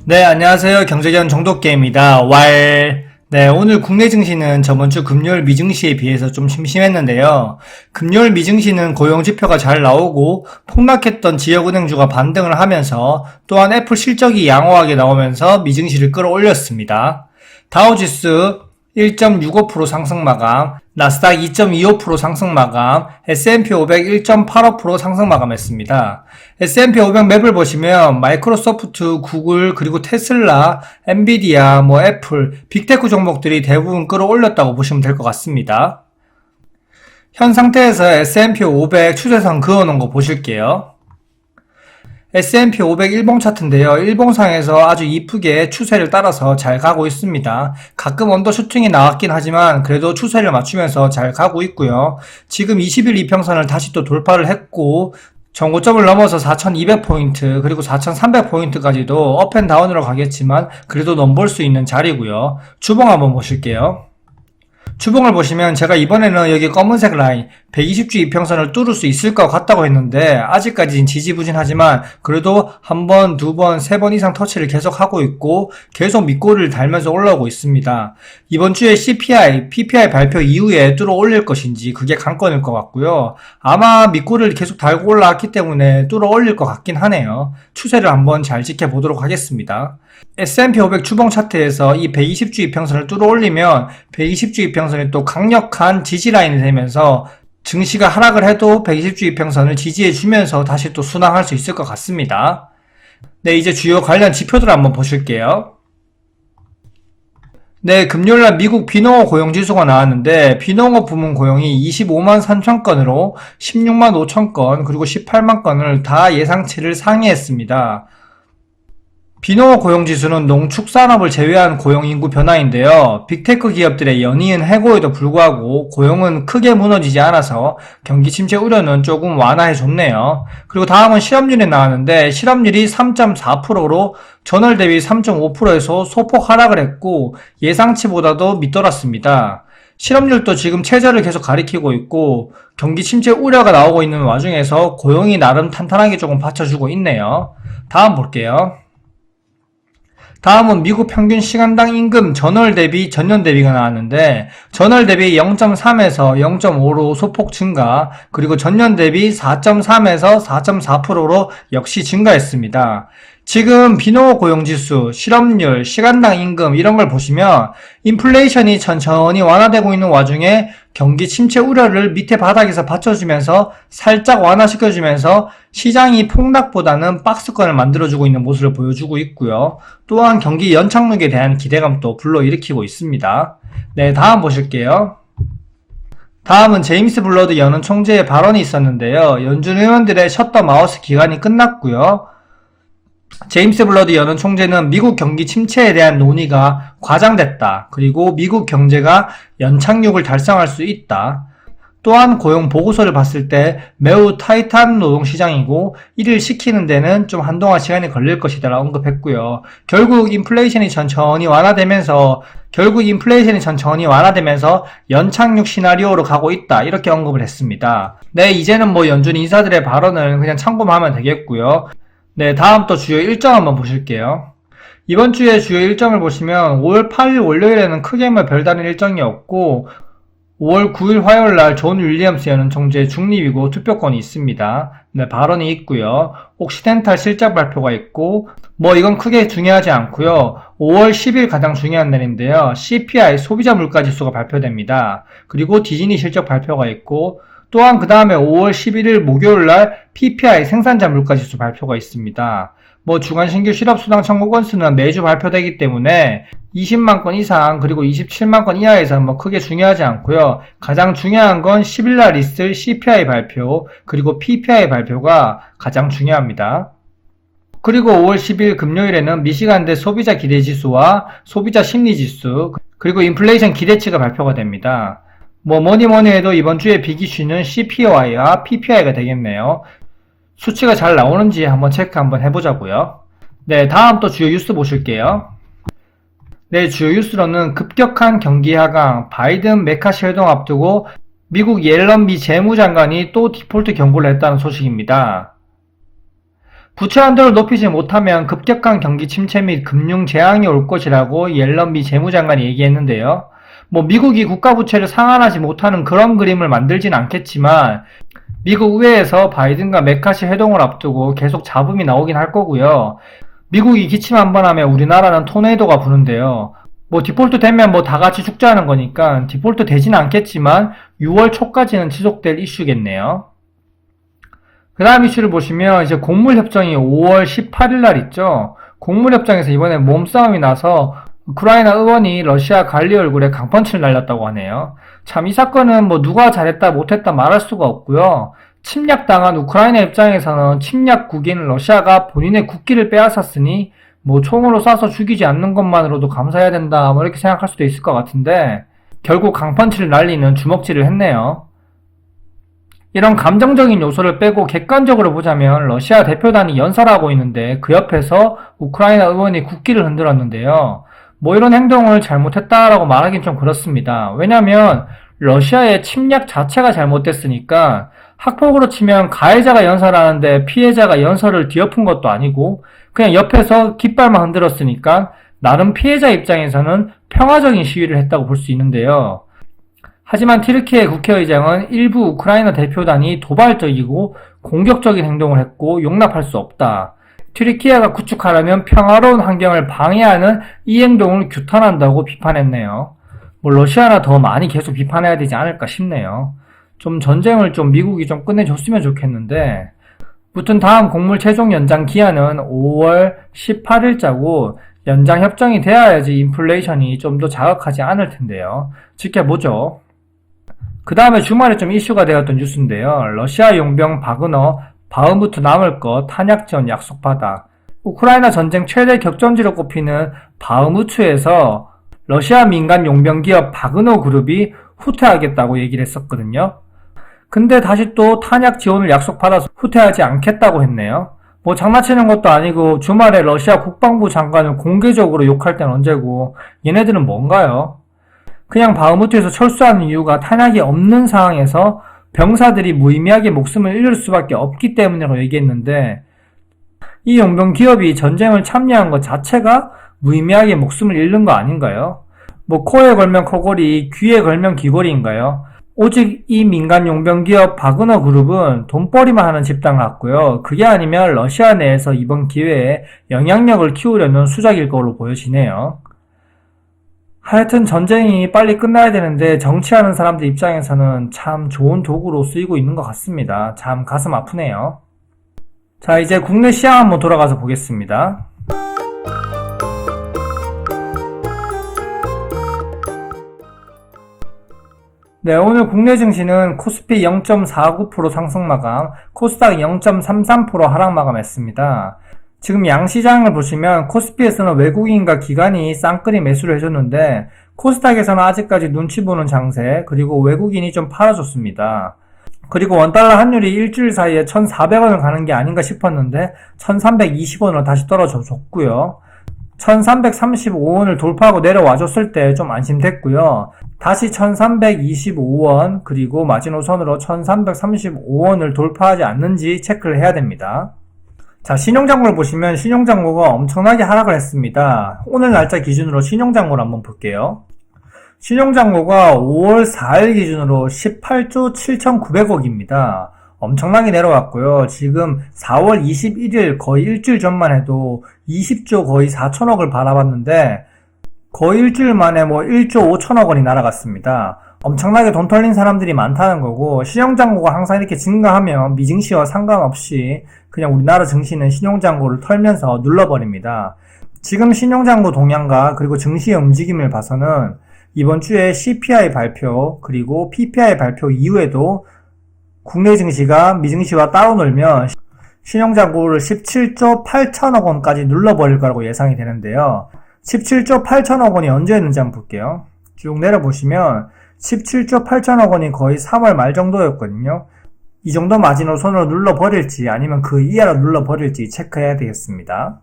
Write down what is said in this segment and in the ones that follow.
네, 안녕하세요. 경제견 정독계입니다. 네, 오늘 국내 증시는 저번주 금요일 미증시에 비해서 좀 심심했는데요. 금요일 미증시는 고용지표가 잘 나오고 폭락했던 지역은행주가 반등을 하면서 또한 애플 실적이 양호하게 나오면서 미증시를 끌어올렸습니다. 다우지수 1.65% 상승 마감, 나스닥 2.25% 상승 마감, S&P 500 1.85% 상승 마감했습니다. S&P 500 맵을 보시면 마이크로소프트, 구글, 그리고 테슬라, 엔비디아, 애플, 빅테크 종목들이 대부분 끌어올렸다고 보시면 될 것 같습니다. 현 상태에서 S&P 500 추세선 그어놓은 거 보실게요. S&P 500 일봉 차트인데요. 일봉상에서 아주 이쁘게 추세를 따라서 잘 가고 있습니다. 가끔 언더슈팅이 나왔긴 하지만 그래도 추세를 맞추면서 잘 가고 있고요. 지금 20일 이평선을 다시 또 돌파를 했고 전고점을 넘어서 4200포인트 그리고 4300포인트까지도 업앤다운으로 가겠지만 그래도 넘볼 수 있는 자리고요. 주봉 한번 보실게요. 주봉을 보시면 제가 이번에는 여기 검은색 라인 120주 이평선을 뚫을 수 있을 것 같다고 했는데 아직까지는 지지부진하지만 그래도 한 번, 두 번, 세 번 이상 터치를 계속 하고 있고 계속 밑꼬리를 달면서 올라오고 있습니다. 이번 주에 CPI, PPI 발표 이후에 뚫어 올릴 것인지 그게 관건일 것 같고요. 아마 밑꼬리를 계속 달고 올라왔기 때문에 뚫어 올릴 것 같긴 하네요. 추세를 한번 잘 지켜보도록 하겠습니다. S&P 500 주봉 차트에서 이 120주 이평선을 뚫어 올리면 120주 이평선이 또 강력한 지지 라인이 되면서 증시가 하락을 해도 120주 이평선을 지지해주면서 다시 또 순항할 수 있을 것 같습니다. 네, 이제 주요 관련 지표들 한번 보실게요. 네, 금요일날 미국 비농업 고용지수가 나왔는데 비농업 부문 고용이 25만 3천 건으로 16만 5천 건 그리고 18만 건을 다 예상치를 상회했습니다. 비농업 고용지수는 농축산업을 제외한 고용인구 변화인데요. 빅테크 기업들의 연이은 해고에도 불구하고 고용은 크게 무너지지 않아서 경기 침체 우려는 조금 완화해줬네요. 그리고 다음은 실업률이 나왔는데 실업률이 3.4%로 전월 대비 3.5%에서 소폭 하락을 했고 예상치보다도 밑돌았습니다. 실업률도 지금 최저를 계속 가리키고 있고 경기 침체 우려가 나오고 있는 와중에서 고용이 나름 탄탄하게 조금 받쳐주고 있네요. 다음 볼게요. 다음은 미국 평균 시간당 임금 전월 대비 전년 대비가 나왔는데 전월 대비 0.3에서 0.5로 소폭 증가 그리고 전년 대비 4.3에서 4.4%로 역시 증가했습니다. 지금 비농업 고용지수, 실업률, 시간당 임금 이런 걸 보시면 인플레이션이 천천히 완화되고 있는 와중에 경기 침체 우려를 밑에 바닥에서 받쳐주면서 살짝 완화시켜주면서 시장이 폭락보다는 박스권을 만들어주고 있는 모습을 보여주고 있고요. 또한 경기 연착륙에 대한 기대감도 불러일으키고 있습니다. 네, 다음 보실게요. 다음은 제임스 블러드 연은 총재의 발언이 있었는데요. 연준 의원들의 셧더 마우스 기간이 끝났고요. 제임스 블러드 연은 총재는 미국 경기 침체에 대한 논의가 과장됐다. 그리고 미국 경제가 연착륙을 달성할 수 있다. 또한 고용 보고서를 봤을 때 매우 타이트한 노동시장이고 이를 시키는 데는 좀 한동안 시간이 걸릴 것이다 라고 언급했고요. 결국 인플레이션이 천천히 완화되면서 연착륙 시나리오로 가고 있다 이렇게 언급을 했습니다. 네, 이제는 연준 인사들의 발언을 그냥 참고하면 되겠고요. 네, 다음 또 주요 일정 한번 보실게요. 이번 주에 주요 일정을 보시면 5월 8일 월요일에는 크게 별다른 일정이 없고 5월 9일 화요일날 존 윌리엄스 연은 총재 중립이고 투표권이 있습니다. 네, 발언이 있고요. 옥시덴탈 실적 발표가 있고 이건 크게 중요하지 않고요. 5월 10일 가장 중요한 날인데요. CPI 소비자 물가지수가 발표됩니다. 그리고 디즈니 실적 발표가 있고 또한 그 다음에 5월 11일 목요일날 PPI 생산자 물가지수 발표가 있습니다. 주간 신규 실업수당 청구 건수는 매주 발표되기 때문에 20만 건 이상 그리고 27만 건 이하에서는 크게 중요하지 않고요. 가장 중요한 건 10일날 있을 CPI 발표 그리고 PPI 발표가 가장 중요합니다. 그리고 5월 10일 금요일에는 미시간대 소비자 기대지수와 소비자 심리지수 그리고 인플레이션 기대치가 발표가 됩니다. 뭐니 해도 이번 주에 빅이슈는 CPI와 PPI가 되겠네요. 수치가 잘 나오는지 한번 체크 한번 해보자고요. 네, 다음 또 주요 뉴스 보실게요. 네, 주요 뉴스로는 급격한 경기 하강, 바이든 메카시 회동 앞두고 미국 옐런 미 재무장관이 또 디폴트 경고를 했다는 소식입니다. 부채 한도를 높이지 못하면 급격한 경기 침체 및 금융 재앙이 올 것이라고 옐런 미 재무장관이 얘기했는데요. 미국이 국가 부채를 상환하지 못하는 그런 그림을 만들진 않겠지만 미국 의회에서 바이든과 메카시 회동을 앞두고 계속 잡음이 나오긴 할 거고요. 미국이 기침 한 번 하면 우리나라는 토네이도가 부는데요. 디폴트 되면 다 같이 죽자는 거니까 디폴트 되진 않겠지만 6월 초까지는 지속될 이슈겠네요. 그 다음 이슈를 보시면 이제 곡물협정이 5월 18일 날 있죠. 곡물협정에서 이번에 몸싸움이 나서 우크라이나 의원이 러시아 관리 얼굴에 강펀치를 날렸다고 하네요. 참 이 사건은 누가 잘했다 못했다 말할 수가 없고요. 침략당한 우크라이나 입장에서는 침략국인 러시아가 본인의 국기를 빼앗았으니 총으로 쏴서 죽이지 않는 것만으로도 감사해야 된다 이렇게 생각할 수도 있을 것 같은데 결국 강펀치를 날리는 주먹질을 했네요. 이런 감정적인 요소를 빼고 객관적으로 보자면 러시아 대표단이 연설하고 있는데 그 옆에서 우크라이나 의원이 국기를 흔들었는데요. 이런 행동을 잘못했다라고 말하긴 좀 그렇습니다. 왜냐면 러시아의 침략 자체가 잘못됐으니까 학폭으로 치면 가해자가 연설하는데 피해자가 연설을 뒤엎은 것도 아니고 그냥 옆에서 깃발만 흔들었으니까 나름 피해자 입장에서는 평화적인 시위를 했다고 볼 수 있는데요. 하지만 튀르키예 국회의장은 일부 우크라이나 대표단이 도발적이고 공격적인 행동을 했고 용납할 수 없다. 튀르키예가 구축하려면 평화로운 환경을 방해하는 이 행동을 규탄한다고 비판했네요. 러시아나 더 많이 계속 비판해야 되지 않을까 싶네요. 전쟁을 미국이 끝내줬으면 좋겠는데 무튼 다음 곡물 최종 연장 기한은 5월 18일자고 연장 협정이 돼야지 인플레이션이 좀 더 자극하지 않을 텐데요. 지켜보죠. 그 다음에 주말에 이슈가 되었던 뉴스인데요. 러시아 용병 바그너 바흐무트 남을 것 탄약 지원 약속받아. 우크라이나 전쟁 최대 격전지로 꼽히는 바흐무트에서 러시아 민간 용병 기업 바그너 그룹이 후퇴하겠다고 얘기를 했었거든요. 근데 다시 또 탄약 지원을 약속받아서 후퇴하지 않겠다고 했네요. 장난치는 것도 아니고 주말에 러시아 국방부 장관을 공개적으로 욕할 땐 언제고 얘네들은 뭔가요? 그냥 바흐무트에서 철수하는 이유가 탄약이 없는 상황에서 병사들이 무의미하게 목숨을 잃을 수밖에 없기 때문이라고 얘기했는데 이 용병 기업이 전쟁을 참여한 것 자체가 무의미하게 목숨을 잃는 거 아닌가요? 코에 걸면 코골이, 귀에 걸면 귀걸이인가요? 오직 이 민간 용병 기업 바그너 그룹은 돈벌이만 하는 집단 같고요. 그게 아니면 러시아 내에서 이번 기회에 영향력을 키우려는 수작일 걸로 보여지네요. 하여튼 전쟁이 빨리 끝나야 되는데 정치하는 사람들 입장에서는 참 좋은 도구로 쓰이고 있는 것 같습니다. 참 가슴 아프네요. 자, 이제 국내 시장 한번 돌아가서 보겠습니다. 네, 오늘 국내 증시는 코스피 0.49% 상승 마감, 코스닥 0.33% 하락 마감했습니다. 지금 양시장을 보시면 코스피에서는 외국인과 기관이 쌍끌이 매수를 해줬는데 코스닥에서는 아직까지 눈치 보는 장세, 그리고 외국인이 좀 팔아줬습니다. 그리고 원달러 환율이 일주일 사이에 1,400원을 가는 게 아닌가 싶었는데 1,320원으로 다시 떨어져 줬고요. 1,335원을 돌파하고 내려와줬을 때 좀 안심됐고요. 다시 1,325원 그리고 마지노선으로 1,335원을 돌파하지 않는지 체크를 해야 됩니다. 자, 신용장고를 보시면 신용장고가 엄청나게 하락을 했습니다. 오늘 날짜 기준으로 신용장고를 한번 볼게요. 신용장고가 5월 4일 기준으로 18조 7,900억입니다. 엄청나게 내려왔고요. 지금 4월 21일 거의 일주일 전만 해도 20조 거의 4천억을 바라봤는데 거의 일주일 만에 1조 5천억 원이 날아갔습니다. 엄청나게 돈 털린 사람들이 많다는 거고 신용장고가 항상 이렇게 증가하면 미증시와 상관없이 그냥 우리나라 증시는 신용장고를 털면서 눌러버립니다. 지금 신용장고 동향과 그리고 증시의 움직임을 봐서는 이번 주에 CPI 발표 그리고 PPI 발표 이후에도 국내 증시가 미증시와 따로놀면 신용장고를 17조 8천억 원까지 눌러버릴 거라고 예상이 되는데요. 17조 8천억 원이 언제였는지 한번 볼게요. 쭉 내려보시면 17조 8천억 원이 거의 3월 말 정도였거든요. 이 정도 마지노선으로 눌러버릴지 아니면 그 이하로 눌러버릴지 체크해야 되겠습니다.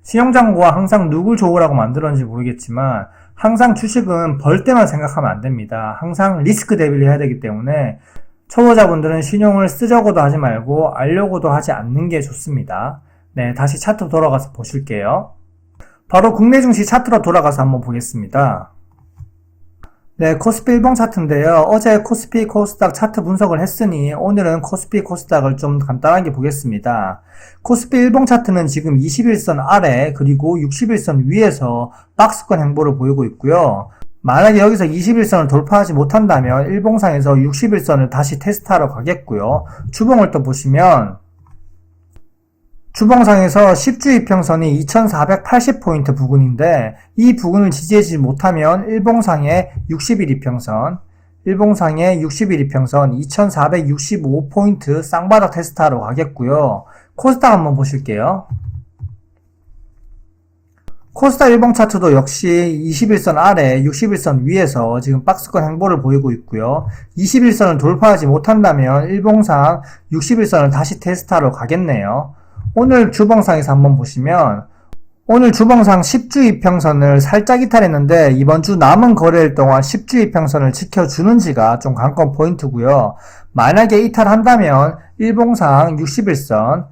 신용장고가 항상 누굴 좋으라고 만들었는지 모르겠지만 항상 주식은 벌 때만 생각하면 안 됩니다. 항상 리스크 대비를 해야 되기 때문에 초보자분들은 신용을 쓰려고도 하지 말고 알려고도 하지 않는 게 좋습니다. 네, 다시 차트 돌아가서 보실게요. 바로 국내 증시 차트로 돌아가서 한번 보겠습니다. 네, 코스피 일봉 차트인데요. 어제 코스피 코스닥 차트 분석을 했으니 오늘은 코스피 코스닥을 좀 간단하게 보겠습니다. 코스피 일봉 차트는 지금 21선 아래 그리고 60일선 위에서 박스권 행보를 보이고 있고요. 만약에 여기서 21선을 돌파하지 못한다면 일봉상에서 60일선을 다시 테스트하러 가겠고요. 주봉을 또 보시면 주봉상에서 10주 이평선이 2480포인트 부근인데 이 부근을 지지하지 못하면 일봉상의 60일 이평선 2465포인트 쌍바닥 테스트하러 가겠고요. 코스닥 한번 보실게요. 코스닥 일봉 차트도 역시 21선 아래 60일선 위에서 지금 박스권 행보를 보이고 있고요. 21선을 돌파하지 못한다면 일봉상 60일선을 다시 테스트하러 가겠네요. 오늘 주봉상에서 한번 보시면 오늘 주봉상 10주 이평선을 살짝 이탈했는데 이번 주 남은 거래일 동안 10주 이평선을 지켜주는지가 좀 관건 포인트고요. 만약에 이탈한다면 일봉상 60일선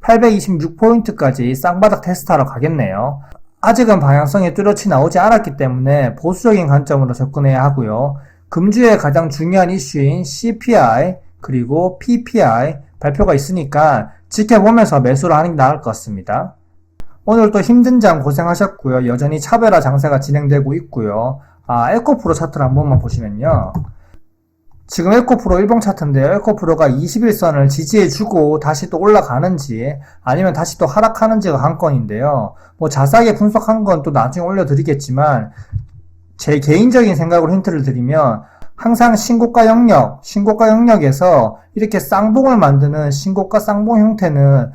826포인트까지 쌍바닥 테스트하러 가겠네요. 아직은 방향성이 뚜렷이 나오지 않았기 때문에 보수적인 관점으로 접근해야 하고요. 금주의 가장 중요한 이슈인 CPI 그리고 PPI 발표가 있으니까 지켜보면서 매수를 하는 게 나을 것 같습니다. 오늘 또 힘든 장 고생하셨고요. 여전히 차별화 장세가 진행되고 있고요. 에코프로 차트를 한 번만 보시면요. 지금 에코프로 일봉 차트인데요. 에코프로가 21선을 지지해주고 다시 또 올라가는지 아니면 다시 또 하락하는지가 관건인데요. 뭐 자세하게 분석한 건 또 나중에 올려드리겠지만 제 개인적인 생각으로 힌트를 드리면 항상 신고가 영역에서 이렇게 쌍봉을 만드는 신고가 쌍봉 형태는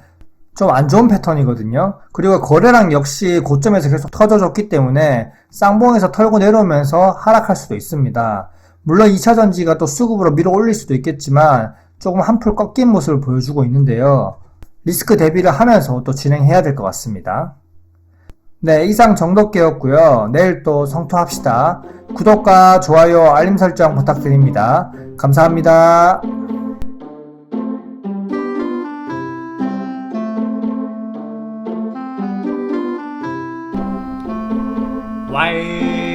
좀 안 좋은 패턴이거든요. 그리고 거래량 역시 고점에서 계속 터져줬기 때문에 쌍봉에서 털고 내려오면서 하락할 수도 있습니다. 물론 2차전지가 또 수급으로 밀어 올릴 수도 있겠지만 조금 한풀 꺾인 모습을 보여주고 있는데요. 리스크 대비를 하면서 또 진행해야 될 것 같습니다. 네, 이상 정독계였고요. 내일 또 성투합시다. 구독과 좋아요, 알림 설정 부탁드립니다. 감사합니다. 왈